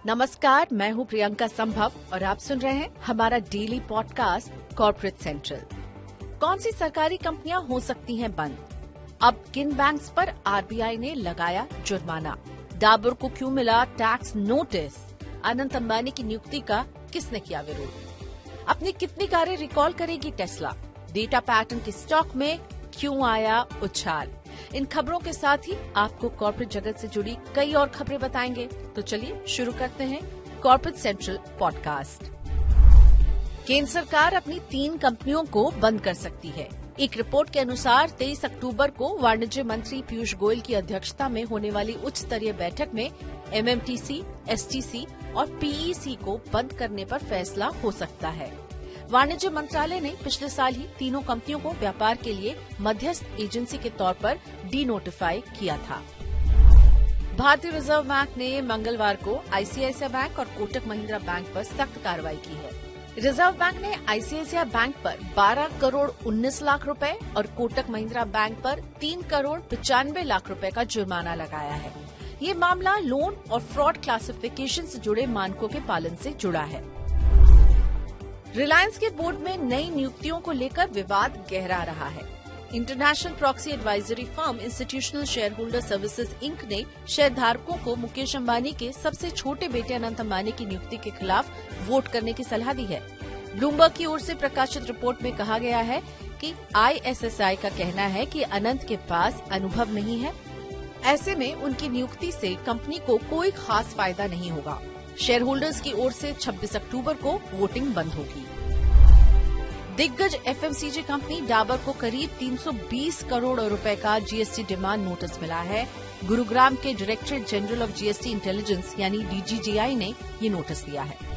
नमस्कार, मैं हूं प्रियंका संभव और आप सुन रहे हैं हमारा डेली पॉडकास्ट कॉर्पोरेट सेंट्रल। कौन सी सरकारी कंपनियां हो सकती हैं बंद? अब किन बैंक्स पर आरबीआई ने लगाया जुर्माना? डाबर को क्यों मिला टैक्स नोटिस? अनंत अंबानी की नियुक्ति का किसने किया विरोध? अपनी कितनी कारें रिकॉल करेगी टेस्ला? डेटा पैटर्न के स्टॉक में क्यों आया उछाल? इन खबरों के साथ ही आपको कॉर्पोरेट जगत से जुड़ी कई और खबरें बताएंगे। तो चलिए शुरू करते हैं कॉर्पोरेट सेंट्रल पॉडकास्ट। केंद्र सरकार अपनी 3 कंपनियों को बंद कर सकती है। एक रिपोर्ट के अनुसार 23 अक्टूबर को वाणिज्य मंत्री पीयूष गोयल की अध्यक्षता में होने वाली उच्च स्तरीय बैठक में एमएमटीसी, एसटीसी और पीईसी को बंद करने पर फैसला हो सकता है। वाणिज्य मंत्रालय ने पिछले साल ही तीनों कंपनियों को व्यापार के लिए मध्यस्थ एजेंसी के तौर पर डी नोटिफाई किया था। भारतीय रिजर्व बैंक ने मंगलवार को आईसीआईसीआई बैंक और कोटक महिंद्रा बैंक पर सख्त कार्रवाई की है। रिजर्व बैंक ने आईसीआईसीआई बैंक पर 12 करोड़ 19 लाख रुपए और कोटक महिंद्रा बैंक पर 3 करोड़ 95 लाख रुपए का जुर्माना लगाया है। ये मामला लोन और फ्रॉड क्लासिफिकेशन से जुड़े मानकों के पालन से जुड़ा है। रिलायंस के बोर्ड में नई नियुक्तियों को लेकर विवाद गहरा रहा है। International proxy advisory firm institutional shareholder services Inc ने शेयरधारकों को मुकेश अंबानी के सबसे छोटे बेटे अनंत अंबानी की नियुक्ति के खिलाफ वोट करने की सलाह दी है। ब्लूमबर्ग की ओर से प्रकाशित रिपोर्ट में कहा गया है कि आईएसएसआई का कहना है कि अनंत के पास अनुभव नहीं है। ऐसे में उनकी नियुक्ति से कंपनी को कोई खास फायदा नहीं होगा। शेयर होल्डर्स की ओर से 26 अक्टूबर को वोटिंग बंद होगी। दिग्गज एफएमसीजी कंपनी डाबर को करीब 320 करोड़ रुपए का जीएसटी डिमांड नोटिस मिला है। गुरुग्राम के directorate general of GST intelligence यानी डीजीजीआई ने ये नोटिस दिया है।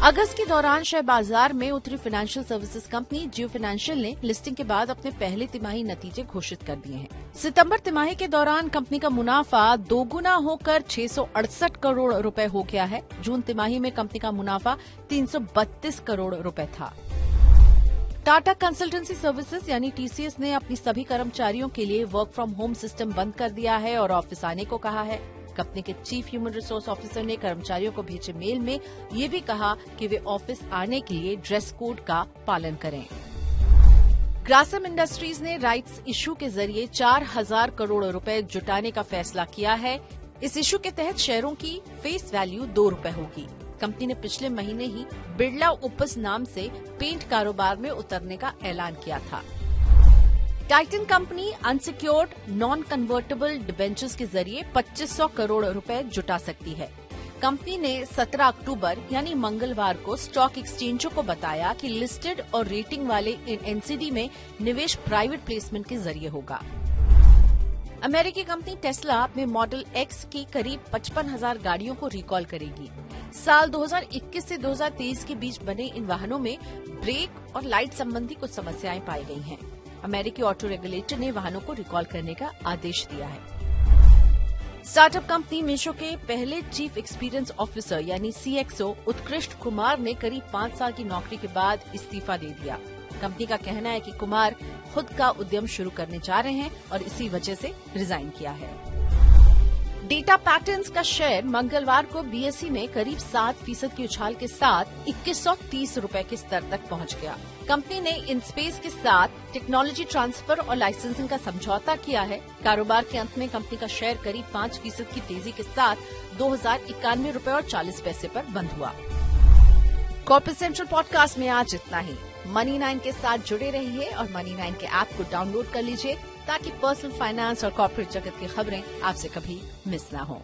अगस्त के दौरान शेयर बाजार में उतरी फाइनेंशियल सर्विसेज कंपनी जियो फाइनेंशियल ने लिस्टिंग के बाद अपने पहले तिमाही नतीजे घोषित कर दिए हैं। सितंबर तिमाही के दौरान कंपनी का मुनाफा दोगुना होकर 668 करोड़ रुपए हो गया है। जून तिमाही में कंपनी का मुनाफा 332 करोड़ रुपए था। टाटा कंसल्टेंसी सर्विसेज यानी टीसीएस ने अपनी सभी कर्मचारियों के लिए वर्क फ्रॉम होम सिस्टम बंद कर दिया है और ऑफिस आने को कहा है। कंपनी के चीफ ह्यूमन रिसोर्स ऑफिसर ने कर्मचारियों को भेजे मेल में ये भी कहा कि वे ऑफिस आने के लिए ड्रेस कोड का पालन करें। ग्रासिम इंडस्ट्रीज ने राइट्स इशू के जरिए 4000 करोड़ रुपए जुटाने का फैसला किया है। इस इशू के तहत शेयरों की फेस वैल्यू 2 रुपए होगी। कंपनी ने पिछले महीने ही बिरला ओपस नाम से पेंट कारोबार में उतरने का ऐलान किया था। Titan company unsecured non convertible debentures के जरिए 2500 करोड़ रुपए जुटा सकती है। कंपनी ने 17 अक्टूबर यानी मंगलवार को स्टॉक एक्सचेंजों को बताया कि लिस्टेड और रेटिंग वाले इन एनसीडी में निवेश प्राइवेट प्लेसमेंट के जरिए होगा। अमेरिकी कंपनी टेस्ला अपने मॉडल एक्स की करीब 55,000 गाड़ियों को रिकॉल करेगी। साल 2021 से 2023 के बीच बने इन वाहनों में ब्रेक और लाइट संबंधी कुछ समस्याएं पाई गई हैं। अमेरिकी ऑटो रेगुलेटर ने वाहनों को रिकॉल करने का आदेश दिया है। स्टार्टअप कंपनी मीशो के पहले चीफ एक्सपीरियंस ऑफिसर यानी सीएक्सओ उत्कृष्ट कुमार ने करीब 5 साल की नौकरी के बाद इस्तीफा दे दिया। कंपनी का कहना है कि कुमार खुद का उद्यम शुरू करने जा रहे हैं और इसी वजह से रिजाइन किया है। डेटा पैटर्न्स का शेयर मंगलवार को बीएसई में करीब 7% की उछाल के साथ 2130 रुपए के स्तर तक पहुंच गया। कंपनी ने इनस्पेस के साथ टेक्नोलॉजी ट्रांसफर और लाइसेंसिंग का समझौता किया है। कारोबार के अंत में कंपनी का शेयर करीब 5% की तेजी के साथ 2091 रुपए और 40 पैसे पर बंद हुआ। कॉर्पोरेट सेंट्रल पॉडकास्ट में आज इतना ही। मनी 9 के साथ जुड़े रहिए और मनी 9 के ऐप को डाउनलोड कर लीजिए ताकि पर्सनल फाइनेंस और कॉर्पोरेट जगत की खबरें आपसे कभी मिस ना हो।